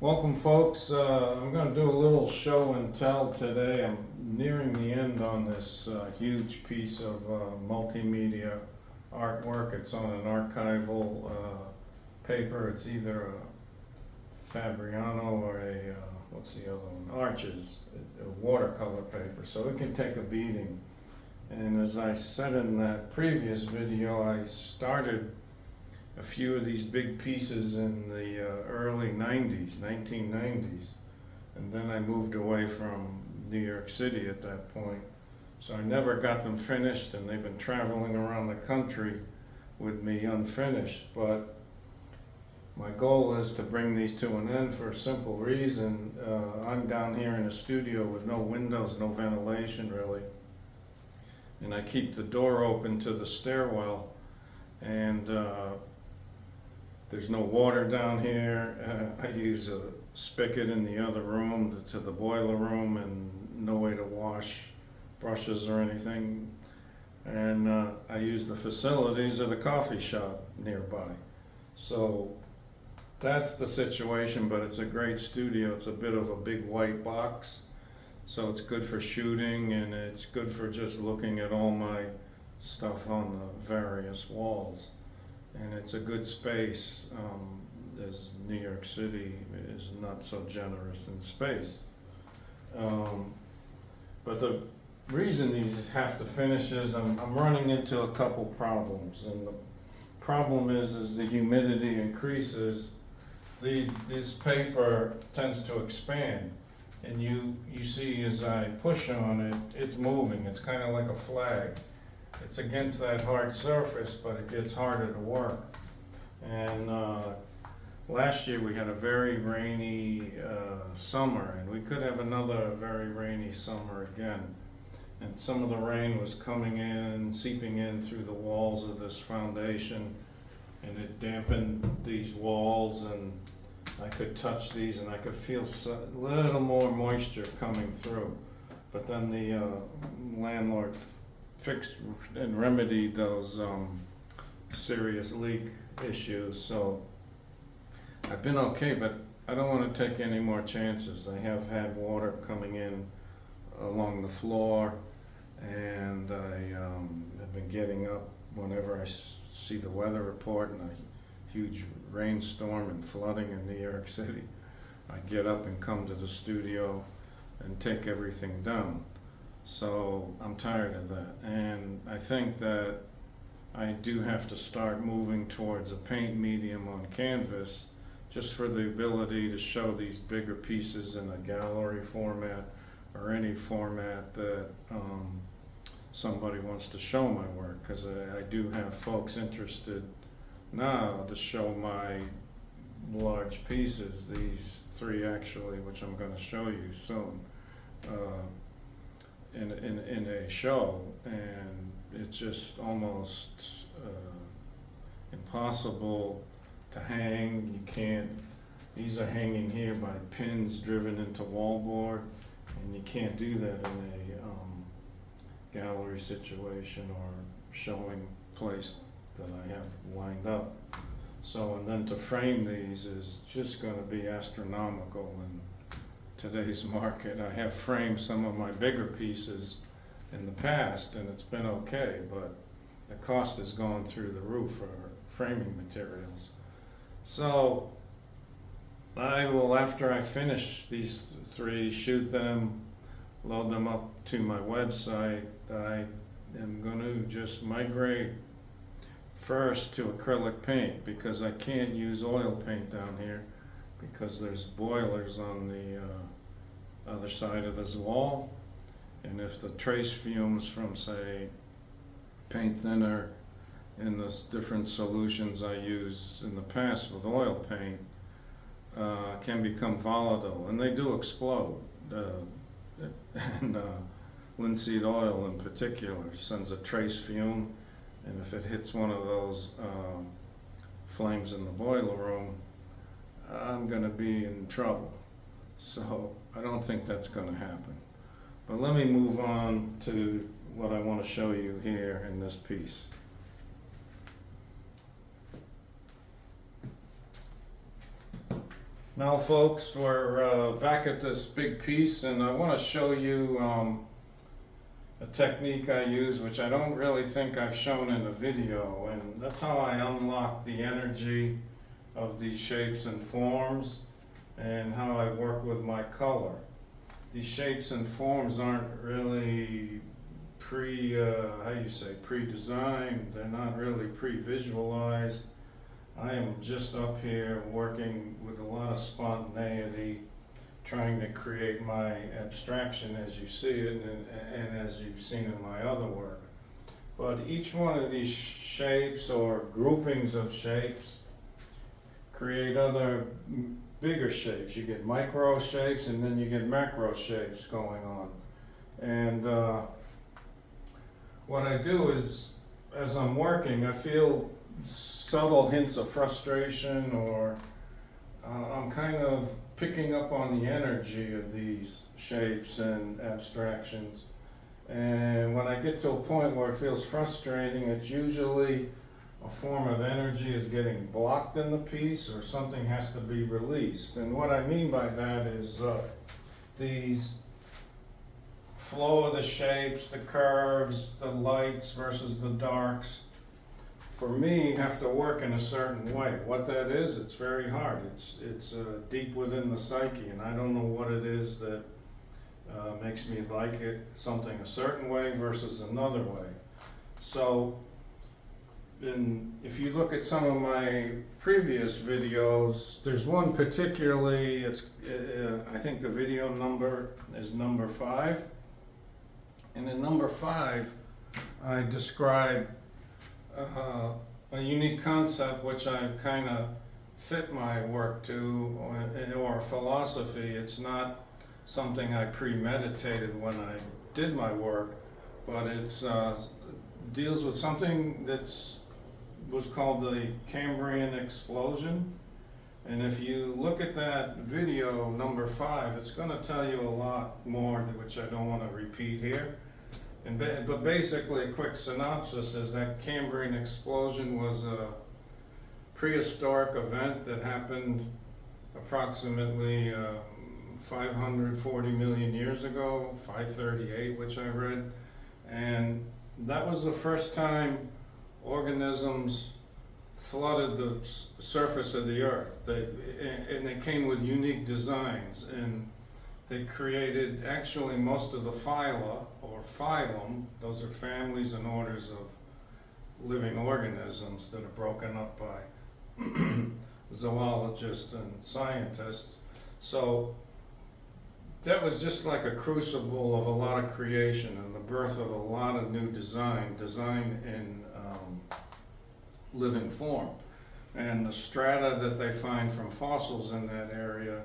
Welcome, folks. I'm going to do a little show and tell today. I'm nearing the end on this huge piece of multimedia artwork. It's on an archival paper. It's either a Fabriano or what's the other one? Arches, a watercolor paper. So it can take a beating. And as I said in that previous video, I started a few of these big pieces in the early 90s, 1990s. And then I moved away from New York City at that point. So I never got them finished, and they've been traveling around the country with me unfinished. But my goal is to bring these to an end for a simple reason. I'm down here in a studio with no windows, no ventilation really. And I keep the door open to the stairwell, and there's no water down here. I use a spigot in the other room to the boiler room, and no way to wash brushes or anything. And I use the facilities of the coffee shop nearby. So that's the situation, but it's a great studio. It's a bit of a big white box. So it's good for shooting, and it's good for just looking at all my stuff on the various walls. And it's a good space, as New York City is not so generous in space. But the reason these have to finish is I'm running into a couple problems. And the problem is the humidity increases, this paper tends to expand. And you see as I push on it, it's moving. It's kind of like a flag. It's against that hard surface, but it gets harder to work. And last year we had a very rainy summer, and we could have another very rainy summer again. And some of the rain was coming in, seeping in through the walls of this foundation, and it dampened these walls, and I could touch these and I could feel a little more moisture coming through. But then the landlord fixed and remedied those serious leak issues. So I've been okay, but I don't want to take any more chances. I have had water coming in along the floor, and I have been getting up whenever I see the weather report and a huge rainstorm and flooding in New York City. I get up and come to the studio and take everything down. So I'm tired of that, and I think that I do have to start moving towards a paint medium on canvas, just for the ability to show these bigger pieces in a gallery format or any format that somebody wants to show my work, because I do have folks interested now to show my large pieces, these three actually, which I'm going to show you soon. In a show, and it's just almost impossible to hang. You can't, these are hanging here by pins driven into wallboard, and you can't do that in a gallery situation or showing place that I have lined up. So, and then to frame these is just going to be astronomical in today's market. I have framed some of my bigger pieces in the past, and it's been okay, but the cost has gone through the roof for framing materials. So I will, after I finish these three, shoot them, load them up to my website, I am going to just migrate first to acrylic paint, because I can't use oil paint down here, because there's boilers on the other side of this wall, and if the trace fumes from, say, paint thinner in the different solutions I use in the past with oil paint, can become volatile, and they do explode. And linseed oil in particular sends a trace fume, and if it hits one of those flames in the boiler room, I'm going to be in trouble. So I don't think that's going to happen. But let me move on to what I want to show you here in this piece. Now folks, we're back at this big piece, and I want to show you a technique I use which I don't really think I've shown in a video, and that's how I unlock the energy of these shapes and forms and how I work with my color. These shapes and forms aren't really pre-designed, they're not really pre-visualized. I am just up here working with a lot of spontaneity, trying to create my abstraction as you see it and as you've seen in my other work. But each one of these shapes or groupings of shapes create other bigger shapes. You get micro shapes and then you get macro shapes going on. And what I do is, as I'm working, I feel subtle hints of frustration, or I'm kind of picking up on the energy of these shapes and abstractions. And when I get to a point where it feels frustrating, it's usually a form of energy is getting blocked in the piece, or something has to be released. And what I mean by that is these flow of the shapes, the curves, the lights versus the darks, for me, have to work in a certain way. What that is, it's very hard. It's deep within the psyche, and I don't know what it is that makes me like it, something a certain way versus another way. So, if you look at some of my previous videos, there's one particularly, I think the video number is number 5. And in number 5, I describe a unique concept which I've kind of fit my work to, or a philosophy. It's not something I premeditated when I did my work, but it's deals with something that's was called the Cambrian explosion. And if you look at that video number 5, it's going to tell you a lot more, which I don't want to repeat here. But basically, a quick synopsis is that Cambrian explosion was a prehistoric event that happened approximately 540 million years ago, 538, which I read. And that was the first time organisms flooded the surface of the earth. And they came with unique designs, and they created actually most of the phyla, or phylum. Those are families and orders of living organisms that are broken up by zoologists and scientists. So that was just like a crucible of a lot of creation and the birth of a lot of new design in living form. And the strata that they find from fossils in that area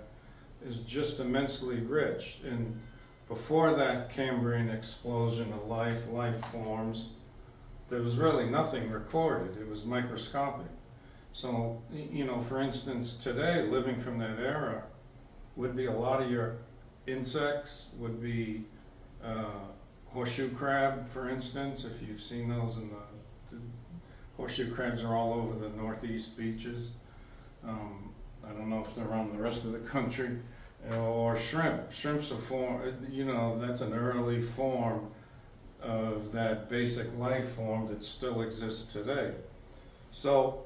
is just immensely rich. And before that Cambrian explosion of life forms, there was really nothing recorded. It was microscopic. So, for instance, today, living from that era would be a lot of your insects, would be horseshoe crab, for instance, if you've seen those in the horseshoe crabs are all over the northeast beaches. I don't know if they're around the rest of the country. Or shrimp. Shrimp's a form, that's an early form of that basic life form that still exists today. So,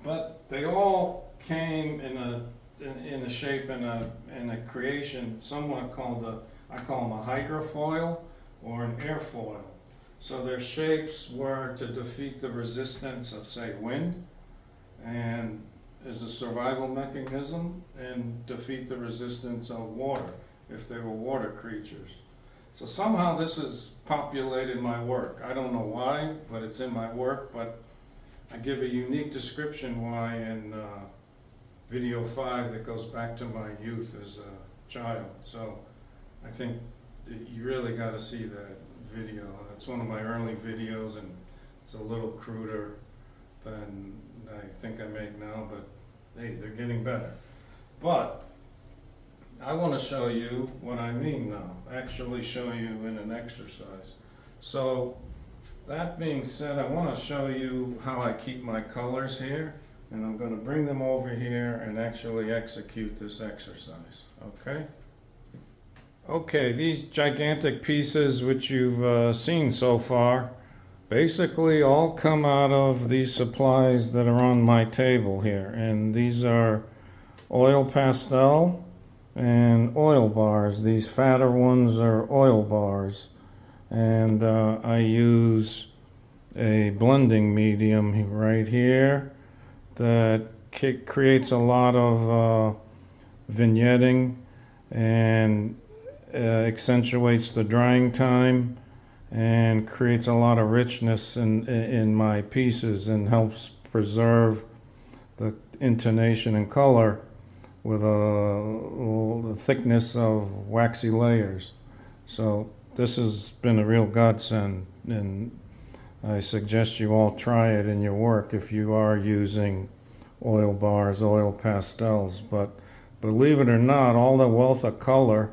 but they all came in a shape, in a creation somewhat called I call them a hydrofoil or an airfoil. So their shapes were to defeat the resistance of, say, wind, and as a survival mechanism, and defeat the resistance of water if they were water creatures. So somehow this has populated my work. I don't know why, but it's in my work. But I give a unique description why in video 5 that goes back to my youth as a child. So I think you really got to see that video. It's one of my early videos, and it's a little cruder than I think I make now, but hey, they're getting better. But I want to show you what I mean now, actually show you in an exercise. So that being said, I want to show you how I keep my colors here. And I'm going to bring them over here and actually execute this exercise, okay? Okay, these gigantic pieces which you've seen so far basically all come out of these supplies that are on my table here. And these are oil pastel and oil bars. These fatter ones are oil bars. And I use a blending medium right here that creates a lot of vignetting and accentuates the drying time and creates a lot of richness in my pieces and helps preserve the intonation and color with the thickness of waxy layers. So this has been a real godsend, and I suggest you all try it in your work if you are using oil bars, oil pastels. But believe it or not, all the wealth of color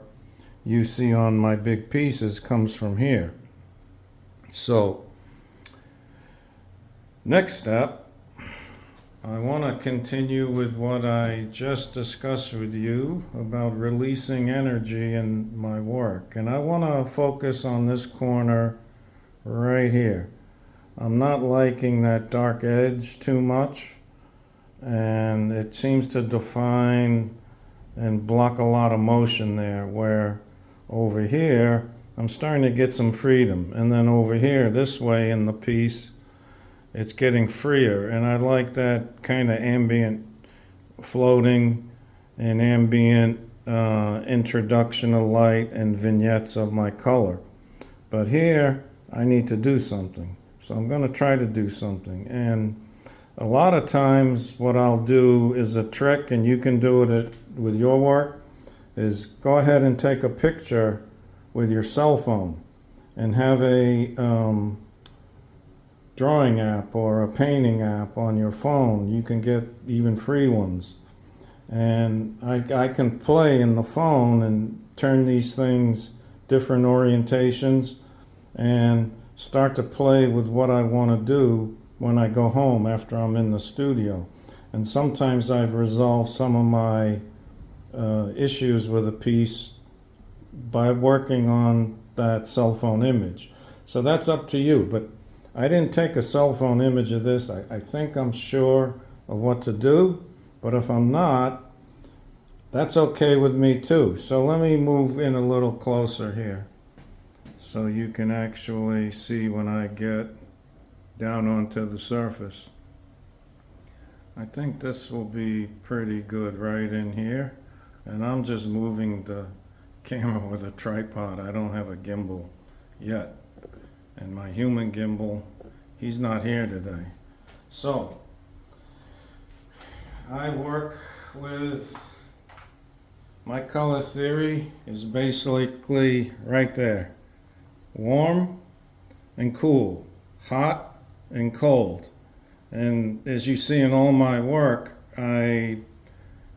you see on my big pieces comes from here. So, next step, I want to continue with what I just discussed with you about releasing energy in my work. And I want to focus on this corner right here. I'm not liking that dark edge too much, and it seems to define and block a lot of motion there, where over here I'm starting to get some freedom, and then over here this way in the piece it's getting freer, and I like that kind of ambient floating and ambient introduction of light and vignettes of my color. But here I need to do something, so I'm going to try to do something. And a lot of times what I'll do is a trick, and you can do it with your work, is go ahead and take a picture with your cell phone and have a drawing app or a painting app on your phone. You can get even free ones. And I can play in the phone and turn these things different orientations and start to play with what I want to do when I go home after I'm in the studio. And sometimes I've resolved some of my issues with a piece by working on that cell phone image. So that's up to you, but I didn't take a cell phone image of this. I think I'm sure of what to do, but if I'm not, that's okay with me too. So let me move in a little closer here so you can actually see when I get down onto the surface. I think this will be pretty good right in here. And I'm just moving the camera with a tripod. I don't have a gimbal yet. And my human gimbal, he's not here today. So, I work with, my color theory is basically right there. Warm and cool, hot and cold. And as you see in all my work, I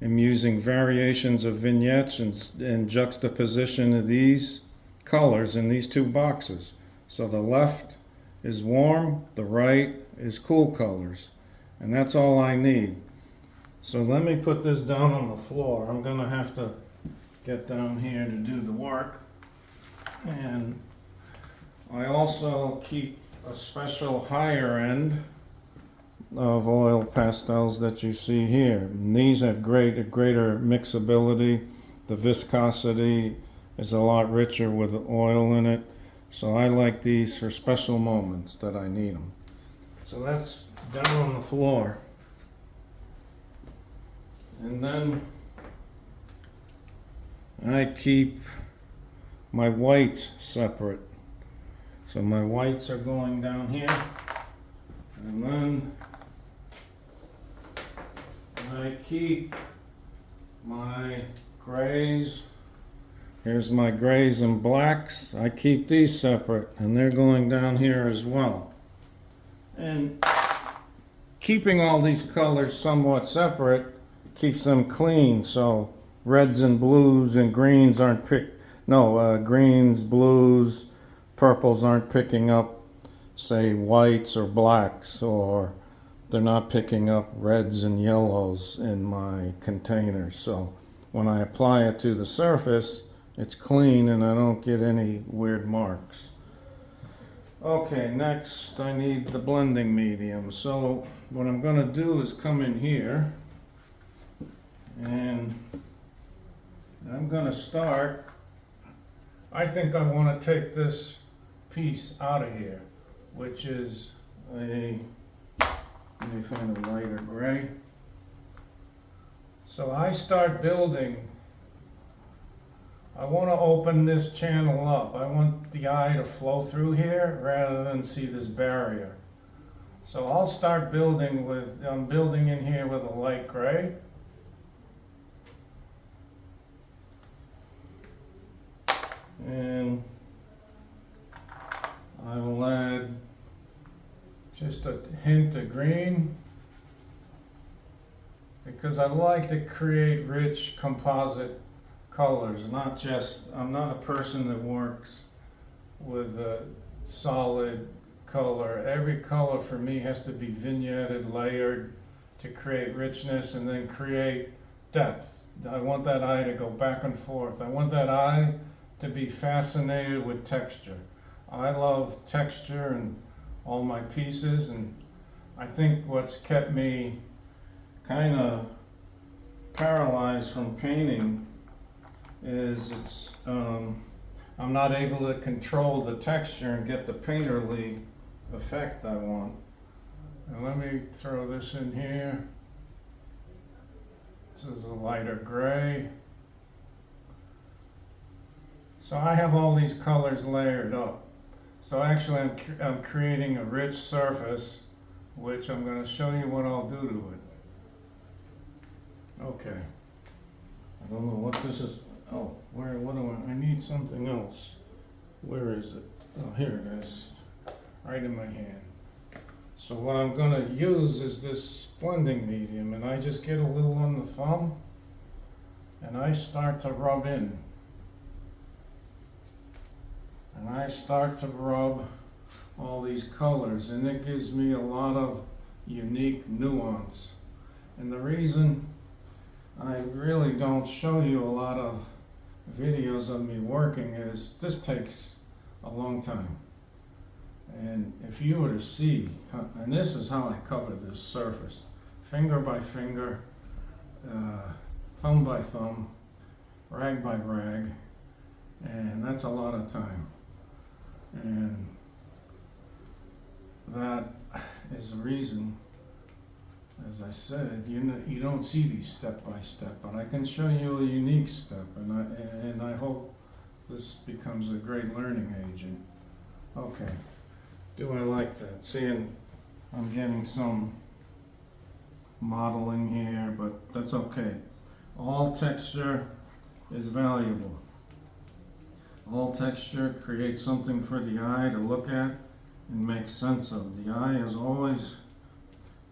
am using variations of vignettes and juxtaposition of these colors in these two boxes. So the left is warm, the right is cool colors. And that's all I need. So let me put this down on the floor. I'm going to have to get down here to do the work. And I also keep a special higher end of oil pastels that you see here. And these have greater mixability. The viscosity is a lot richer with oil in it. So I like these for special moments that I need them. So that's down on the floor. And then I keep my whites separate. So my whites are going down here. And then I keep my grays. Here's my grays and blacks. I keep these separate, and they're going down here as well. And keeping all these colors somewhat separate keeps them clean, so reds and blues and greens aren't greens, blues, purples aren't picking up, say, whites or blacks, or they're not picking up reds and yellows in my container. So when I apply it to the surface, it's clean and I don't get any weird marks. Okay, next I need the blending medium. So what I'm going to do is come in here and I'm going to start. I think I want to take this piece out of here, which is let me find a lighter gray. So I start building. I want to open this channel up. I want the eye to flow through here rather than see this barrier. So I'll start building with, I'm building in here with a light gray. And I will add just a hint of green because I like to create rich composite colors, not just, I'm not a person that works with a solid color. Every color for me has to be vignetted, layered to create richness and then create depth. I want that eye to go back and forth. I want that eye to be fascinated with texture. I love texture in all my pieces, and I think what's kept me kind of paralyzed from painting is I'm not able to control the texture and get the painterly effect I want. And let me throw this in here. This is a lighter gray. So I have all these colors layered up. So actually I'm creating a rich surface, which I'm going to show you what I'll do to it. Okay. I don't know what this is. Oh, what do I need something else. Where is it? Oh, here it is. Right in my hand. So what I'm going to use is this blending medium, and I just get a little on the thumb and I start to rub in. And I start to rub all these colors, and it gives me a lot of unique nuance. And the reason I really don't show you a lot of videos of me working is this takes a long time. And if you were to see, and this is how I cover this surface, finger by finger, thumb by thumb, rag by rag, and that's a lot of time. And that is the reason, as I said, you don't see these step by step, but I can show you a unique step, and I hope this becomes a great learning agent. Okay, do I like that? Seeing I'm getting some modeling here, but that's okay. All texture is valuable. All texture creates something for the eye to look at and make sense of. The eye is always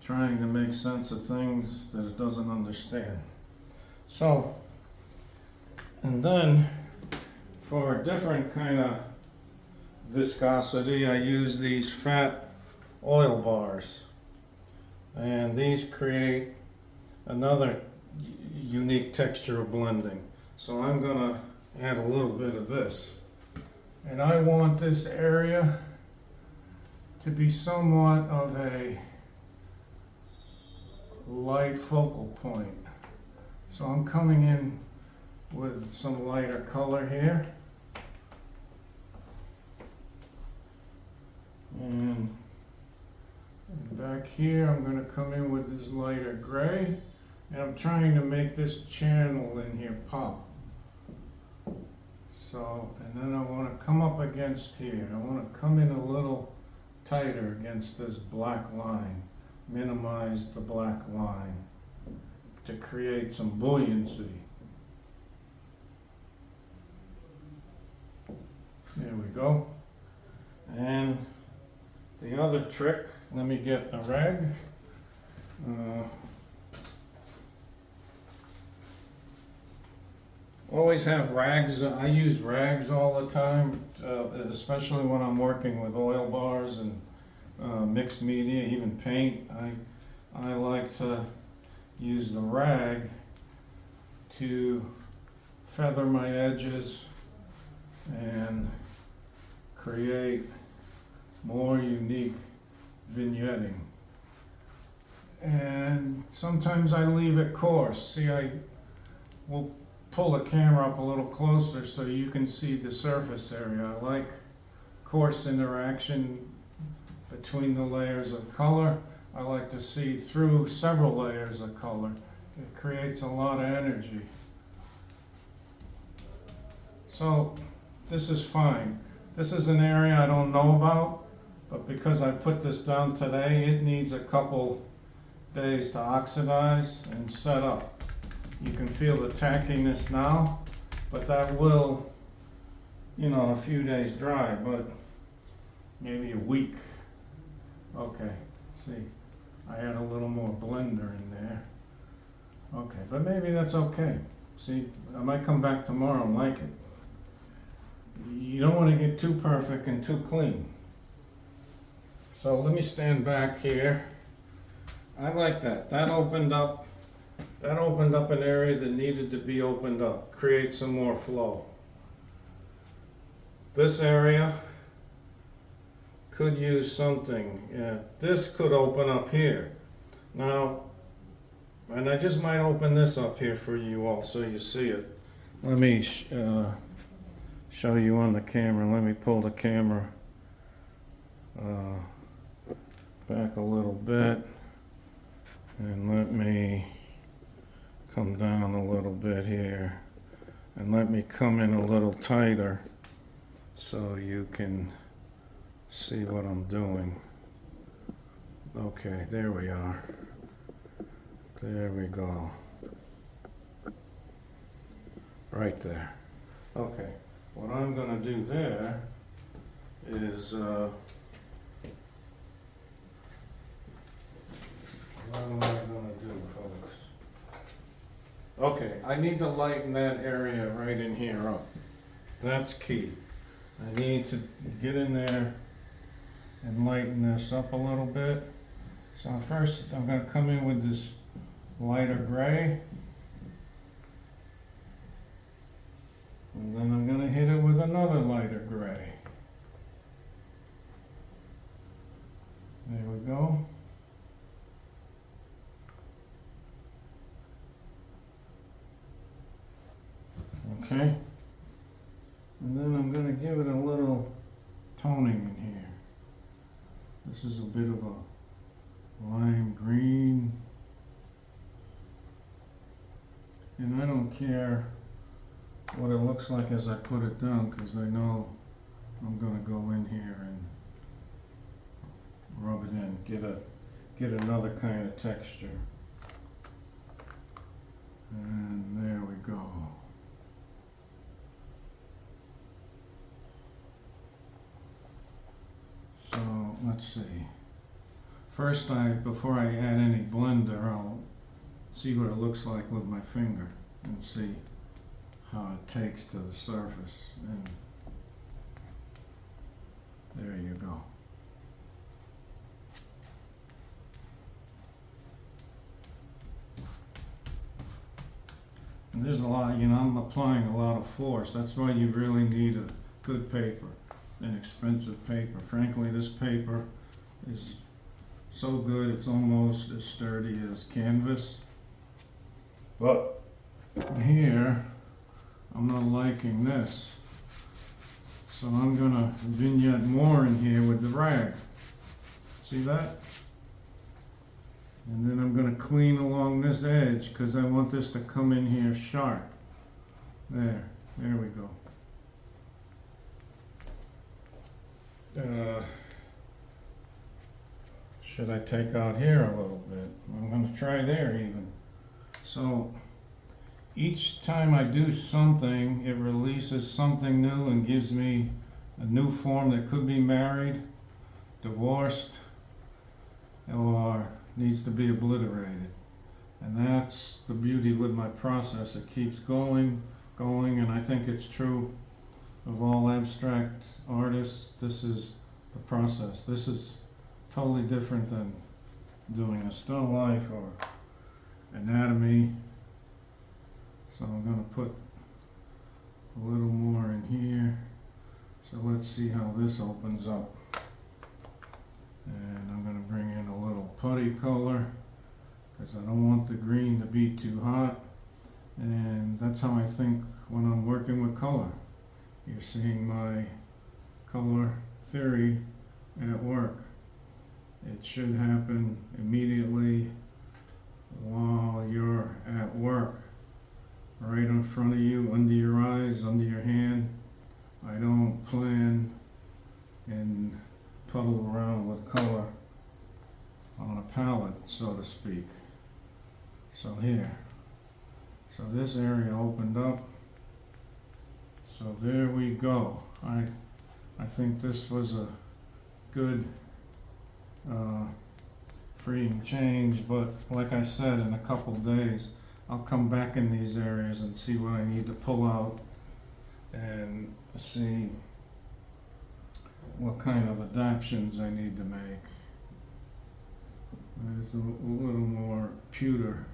trying to make sense of things that it doesn't understand. So, and then for a different kind of viscosity, I use these fat oil bars. And these create another unique texture of blending. So I'm gonna add a little bit of this. And I want this area to be somewhat of a light focal point. So I'm coming in with some lighter color here. And back here I'm going to come in with this lighter gray. And I'm trying to make this channel in here pop. So, and then I want to come up against here. I want to come in a little tighter against this black line. Minimize the black line to create some buoyancy. There we go. And the other trick, let me get a rag. Always have rags. I use rags all the time, especially when I'm working with oil bars and mixed media, even paint. I like to use the rag to feather my edges and create more unique vignetting. And sometimes I leave it coarse. See, I will pull the camera up a little closer so you can see the surface area. I like coarse interaction between the layers of color. I like to see through several layers of color. It creates a lot of energy. So this is fine. This is an area I don't know about, but because I put this down today, it needs a couple days to oxidize and set up. You can feel the tackiness now, but that will, in a few days dry, but maybe a week. Okay, see, I add a little more blender in there. Okay, but maybe that's okay. See, I might come back tomorrow and like it. You don't want to get too perfect and too clean. So let me stand back here. I like that. That opened up an area that needed to be opened up. Create some more flow. This area could use something. This could open up here. Now, and I just might open this up here for you all so you see it. Let me show you on the camera. Let me pull the camera back a little bit. And let me come down a little bit here. And let me come in a little tighter so you can see what I'm doing. Okay, there we are. There we go. Right there. Okay, what I'm gonna do there is what am I gonna do, folks? Okay, I need to lighten that area right in here up. That's key. I need to get in there and lighten this up a little bit. So first I'm gonna come in with this lighter gray. And then I'm gonna hit it with another lighter gray. There we go. Okay, and then I'm going to give it a little toning in here. This is a bit of a lime green, and I don't care what it looks like as I put it down, because I know I'm going to go in here and rub it in, get another kind of texture. And there we go. So let's see. First, before I add any blender, I'll see what it looks like with my finger and see how it takes to the surface. And there you go. And there's a lot, I'm applying a lot of force. That's why you really need a good paper, an expensive paper. Frankly, this paper is so good, it's almost as sturdy as canvas. But here, I'm not liking this. So I'm gonna vignette more in here with the rag. See that? And then I'm going to clean along this edge because I want this to come in here sharp. There we go. Should I take out here a little bit? I'm going to try there even. So each time I do something, it releases something new and gives me a new form that could be married, divorced, or needs to be obliterated. And that's the beauty with my process. It keeps going, and I think it's true of all abstract artists. This is the process. This is totally different than doing a still life or anatomy. So I'm going to put a little more in here. So let's see how this opens up. And I'm going to bring in a little putty color because I don't want the green to be too hot. And that's how I think when I'm working with color. You're seeing my color theory at work. It should happen immediately while you're at work. Right in front of you, under your eyes, under your hand. I don't plan and puddle around with color on a palette, so to speak. So here. So this area opened up. So there we go. I think this was a good freeing change, but like I said, in a couple days I'll come back in these areas and see what I need to pull out and see what kind of adaptations I need to make. There's a little more pewter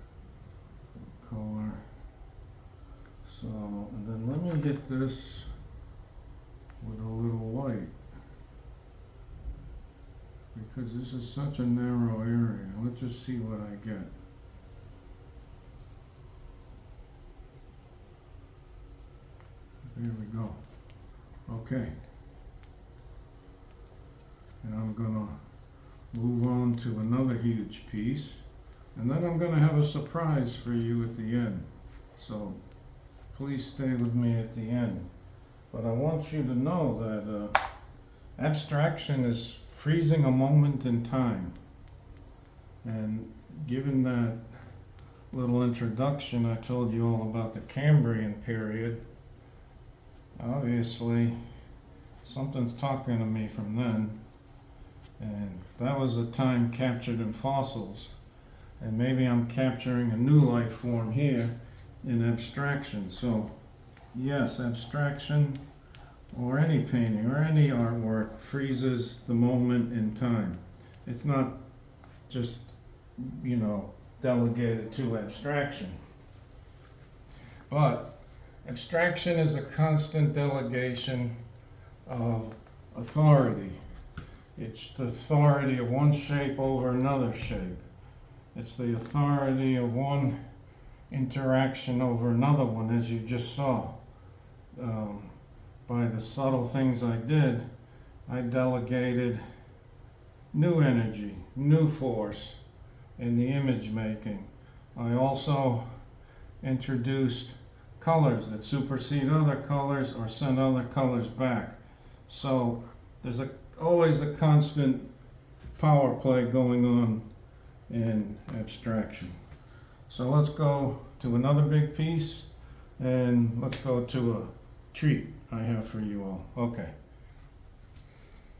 color. So, and then let me hit this with a little white, because this is such a narrow area. Let's just see what I get. There we go. Okay. And I'm gonna move on to another huge piece, and then I'm gonna have a surprise for you at the end. So please stay with me at the end. But I want you to know that abstraction is freezing a moment in time. And given that little introduction, I told you all about the Cambrian period. Obviously, something's talking to me from then. And that was a time captured in fossils. And maybe I'm capturing a new life form here in abstraction. So yes, abstraction or any painting or any artwork freezes the moment in time. It's not just, delegated to abstraction. But abstraction is a constant delegation of authority. It's the authority of one shape over another shape. It's the authority of one interaction over another one, as you just saw. By the subtle things I did, I delegated new energy, new force in the image making. I also introduced colors that supersede other colors or send other colors back. So there's always a constant power play going on in abstraction. So let's go to another big piece, and let's go to a treat I have for you all. Okay.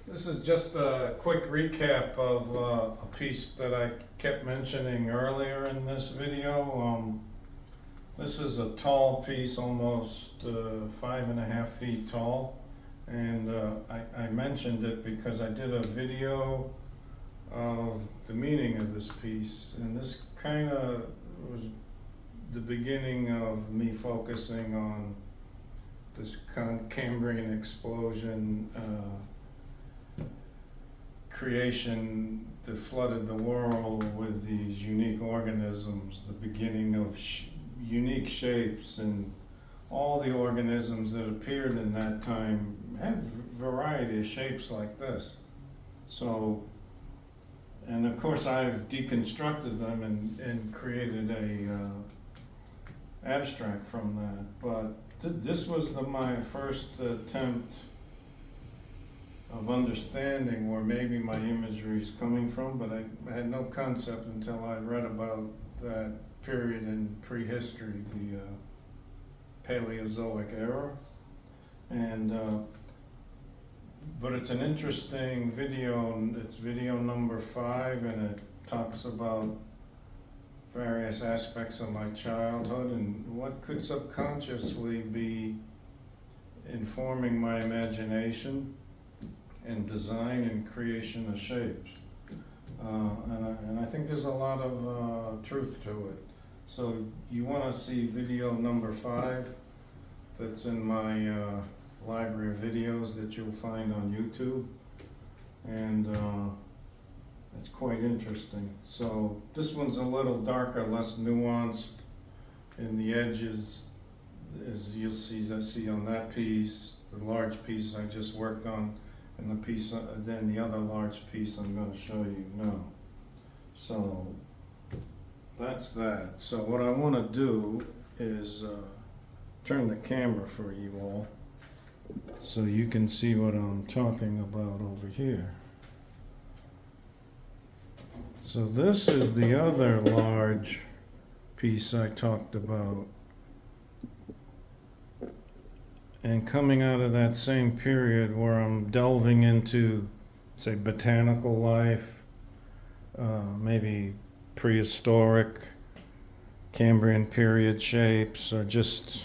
This is just a quick recap of a piece that I kept mentioning earlier in this video. This is a tall piece, almost 5.5 feet tall, and I mentioned it because I did a video of the meaning of this piece, and this kind of was the beginning of me focusing on this Cambrian explosion creation that flooded the world with these unique organisms, the beginning of unique shapes, and all the organisms that appeared in that time had variety of shapes like this. So, and of course I've deconstructed them and created a abstract from that, but this was my first attempt of understanding where maybe my imagery is coming from, but I had no concept until I read about that period in prehistory, the Paleozoic era. And but it's an interesting video. It's video number 5, and it talks about various aspects of my childhood and what could subconsciously be informing my imagination and design and creation of shapes. And I think there's a lot of truth to it. So you want to see video number 5 that's in my library of videos that you'll find on YouTube, and it's quite interesting. So this one's a little darker, less nuanced in the edges, as you'll see on that piece, the large piece I just worked on, and the piece, then the other large piece I'm going to show you now. So that's that. So what I want to do is turn the camera for you all so you can see what I'm talking about over here. So this is the other large piece I talked about. And coming out of that same period where I'm delving into, say, botanical life, maybe prehistoric, Cambrian period shapes, or just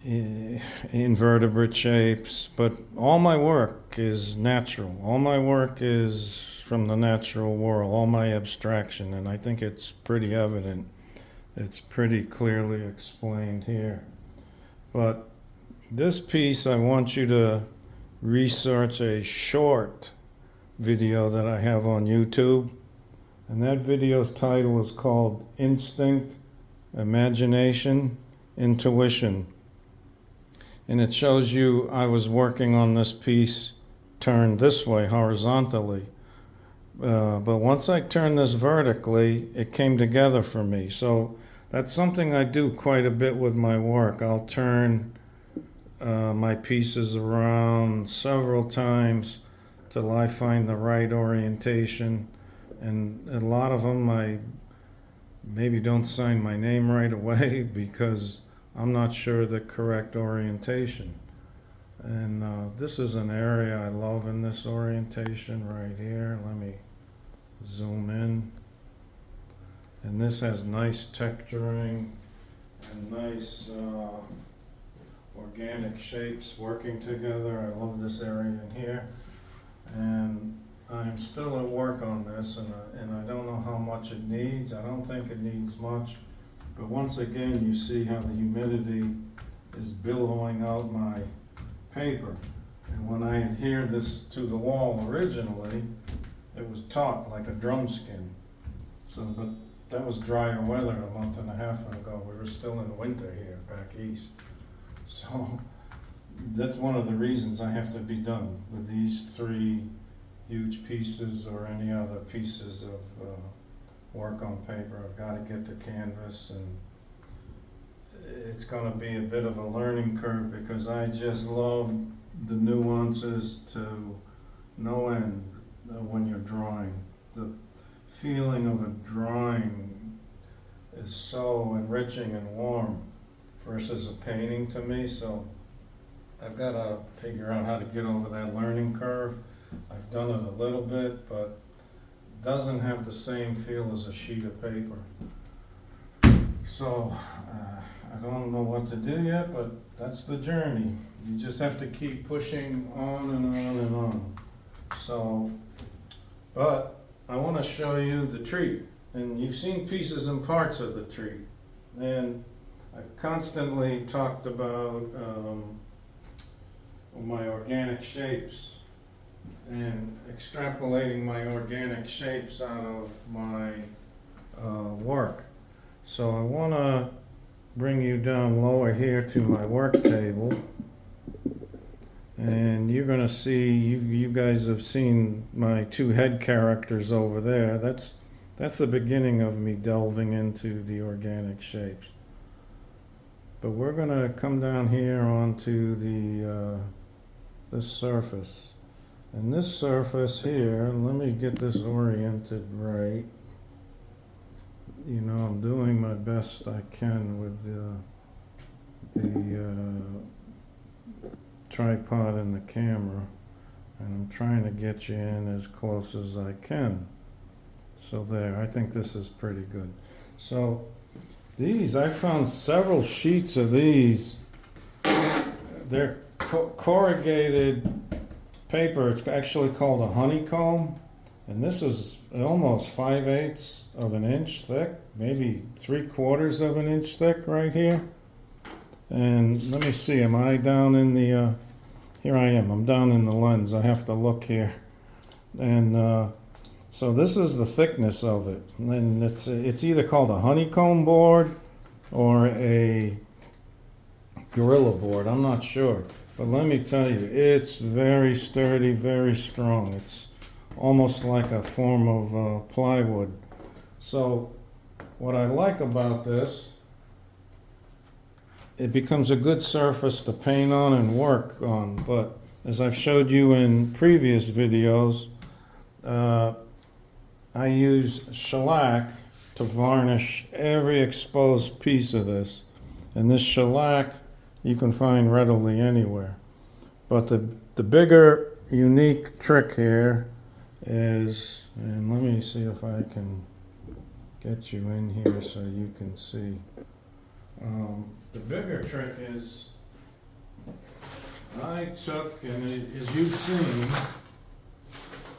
invertebrate shapes, but all my work is natural. All my work is from the natural world, all my abstraction, and I think it's pretty evident. It's pretty clearly explained here. But this piece, I want you to research a short video that I have on YouTube, and that video's title is called Instinct, Imagination, Intuition. And it shows you I was working on this piece turned this way, horizontally. But once I turned this vertically, it came together for me. So that's something I do quite a bit with my work. I'll turn my pieces around several times till I find the right orientation. And a lot of them I maybe don't sign my name right away because I'm not sure the correct orientation. And this is an area I love in this orientation right here. Let me zoom in. And this has nice texturing and nice organic shapes working together. I love this area in here. And I'm still at work on this, and I don't know how much it needs. I don't think it needs much. But once again, you see how the humidity is billowing out my paper. And when I adhered this to the wall originally, it was taut like a drum skin. So, but that was drier weather a month and a half ago. We were still in winter here back east. So that's one of the reasons I have to be done with these 3 huge pieces or any other pieces of work on paper. I've got to get to canvas, and it's going to be a bit of a learning curve because I just love the nuances to no end when you're drawing. The feeling of a drawing is so enriching and warm versus a painting to me, so I've got to figure out how to get over that learning curve. I've done it a little bit, but it doesn't have the same feel as a sheet of paper. So I don't know what to do yet, but that's the journey. You just have to keep pushing on and on and on. So, but I want to show you the tree, and you've seen pieces and parts of the tree, and I've constantly talked about my organic shapes and extrapolating my organic shapes out of my work. So I want to bring you down lower here to my work table, and you're going to see, you guys have seen my 2 head characters over there. That's the beginning of me delving into the organic shapes. But we're going to come down here onto this surface. And this surface here, let me get this oriented right. You know, I'm doing my best I can with the tripod and the camera, and I'm trying to get you in as close as I can. So there, I think this is pretty good. So these, I found several sheets of these. They're corrugated paper. It's actually called a honeycomb, And this is almost 5/8 of an inch thick, maybe 3/4 of an inch thick right here. And let me see, am I down in the, here I am, I'm down in the lens. I have to look here. And so this is the thickness of it. And it's either called a honeycomb board or a gorilla board, I'm not sure. But let me tell you, it's very sturdy, very strong. It's almost like a form of plywood. So what I like about this, it becomes a good surface to paint on and work on. But as I've showed you in previous videos, I use shellac to varnish every exposed piece of this. And this shellac you can find readily anywhere. But the bigger unique trick here is, and let me see if I can get you in here so you can see. The bigger trick is I took, and as you've seen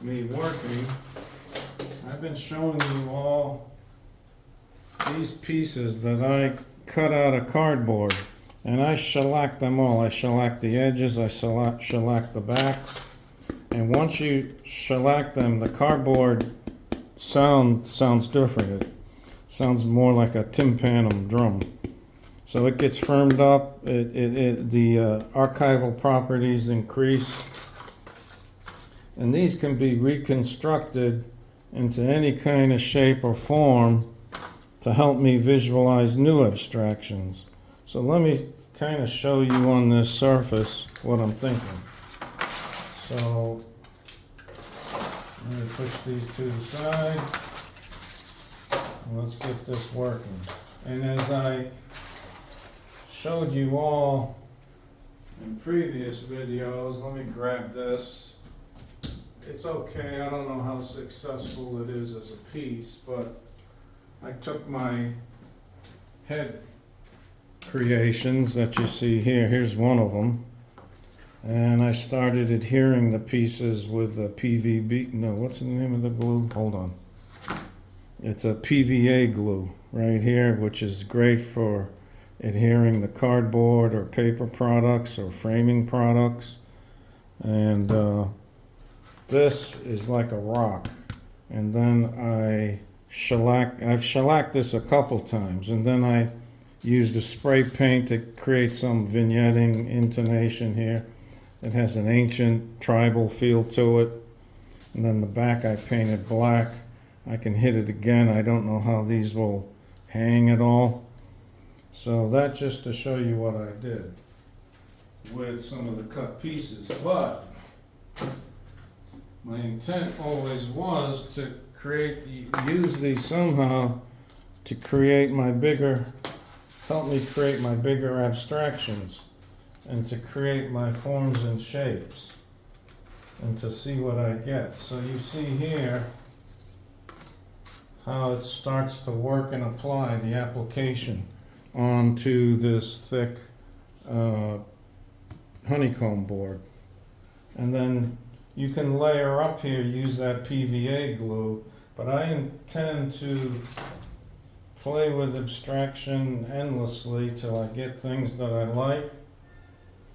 me working, I've been showing you all these pieces that I cut out of cardboard, and I shellac them all. I shellac the edges, I shellac the back, and once you shellac them, the cardboard sounds different. It sounds more like a tympanum drum. So it gets firmed up, the archival properties increase, and these can be reconstructed into any kind of shape or form to help me visualize new abstractions. So let me kind of show you on this surface what I'm thinking. So let me push these to the side, and let's get this working. And as I showed you all in previous videos, let me grab this. It's okay, I don't know how successful it is as a piece, but I took my head creations that you see here, here's one of them, and I started adhering the pieces with a PVB, no, what's the name of the glue? Hold on. It's a PVA glue right here, which is great for adhering the cardboard or paper products or framing products. And this is like a rock. And then I've shellacked this a couple times, and then I used a spray paint to create some vignetting intonation here. It has an ancient tribal feel to it. And then the back I painted black. I can hit it again. I don't know how these will hang at all. So that just to show you what I did with some of the cut pieces. But my intent always was to use these somehow to create my bigger, help me create my bigger abstractions and to create my forms and shapes and to see what I get. So you see here how it starts to work and apply the application onto this thick honeycomb board. And then you can layer up here, use that PVA glue, but I intend to play with abstraction endlessly till I get things that I like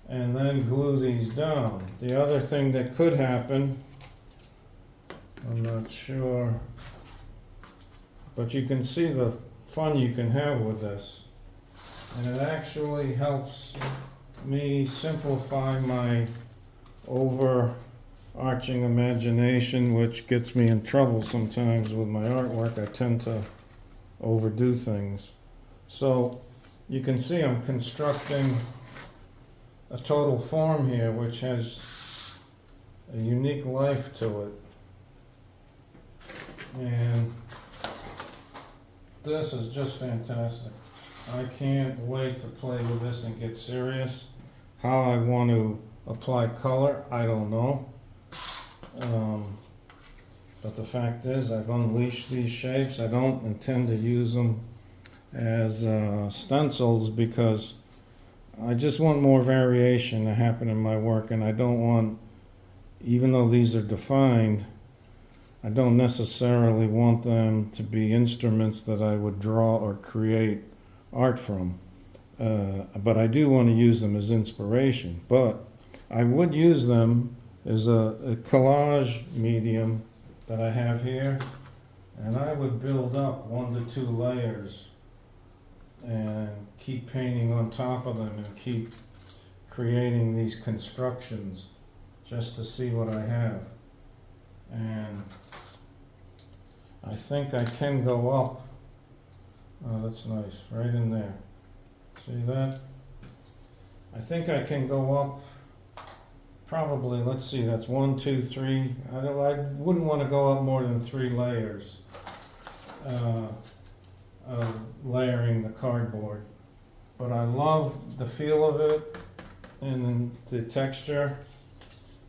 and then glue these down. The other thing that could happen, I'm not sure, but you can see the fun you can have with this. And it actually helps me simplify my overarching imagination, which gets me in trouble sometimes with my artwork. I tend to overdo things. So you can see I'm constructing a total form here which has a unique life to it. And this is just fantastic. I can't wait to play with this and get serious. How I want to apply color, I don't know. But the fact is, I've unleashed these shapes. I don't intend to use them as stencils because I just want more variation to happen in my work, and I don't want, even though these are defined, I don't necessarily want them to be instruments that I would draw or create art from. But I do want to use them as inspiration. But I would use them as a collage medium that I have here. And I would build up 1 to 2 layers and keep painting on top of them and keep creating these constructions just to see what I have. And I think I can go up. Oh, that's nice, right in there. See that? I think I can go up probably, let's see, that's 1, 2, 3. I wouldn't want to go up more than 3 layers of layering the cardboard. But I love the feel of it and the texture.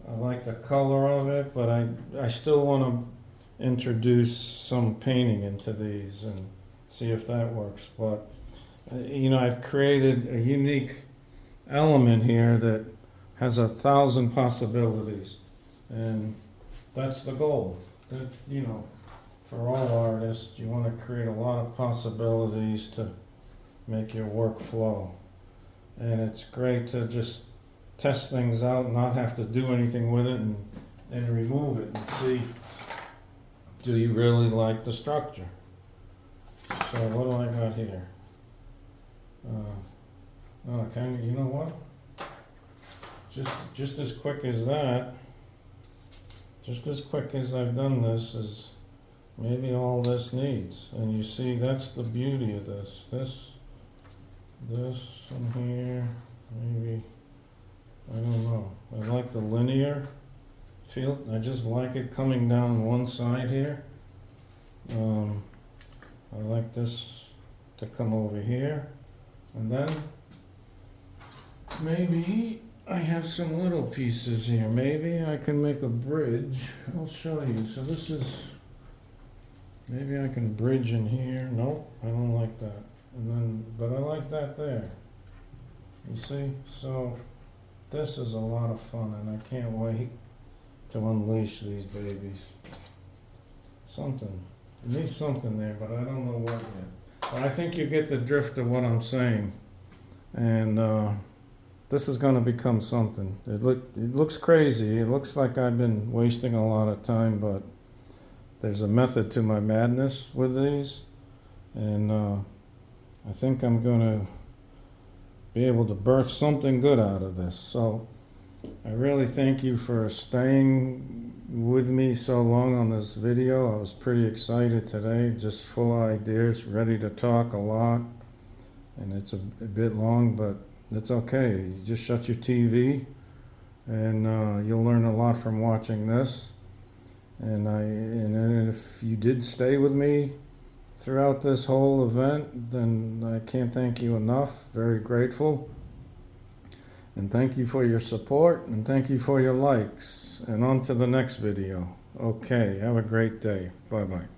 I like the color of it, but I still want to introduce some painting into these and see if that works. But you know, I've created a unique element here that has 1,000 possibilities, and that's the goal. That, you know, for all artists, you want to create a lot of possibilities to make your work flow. And it's great to just test things out and not have to do anything with it and remove it and see, do you really like the structure? So what do I got here? Okay, you know what? Just as quick as that, just as quick as I've done this is maybe all this needs. And you see, that's the beauty of this. This in here, maybe, I don't know. I like the linear feel. I just like it coming down one side here. I like this to come over here. And then maybe I have some little pieces here. Maybe I can make a bridge. I'll show you. So this is, maybe I can bridge in here. Nope, I don't like that. And then, but I like that there. You see? So this is a lot of fun, and I can't wait to unleash these babies. Something. It needs something there, but I don't know what yet. But I think you get the drift of what I'm saying. And this is going to become something. It looks crazy. It looks like I've been wasting a lot of time, but there's a method to my madness with these. And I think I'm going to be able to birth something good out of this. So I really thank you for staying with me so long on this video. I was pretty excited today, just full of ideas, ready to talk a lot. And it's a bit long, but it's okay. You just shut your TV and you'll learn a lot from watching this. And if you did stay with me throughout this whole event, then I can't thank you enough. Very grateful. And thank you for your support, and thank you for your likes. And on to the next video. Okay, have a great day. Bye-bye.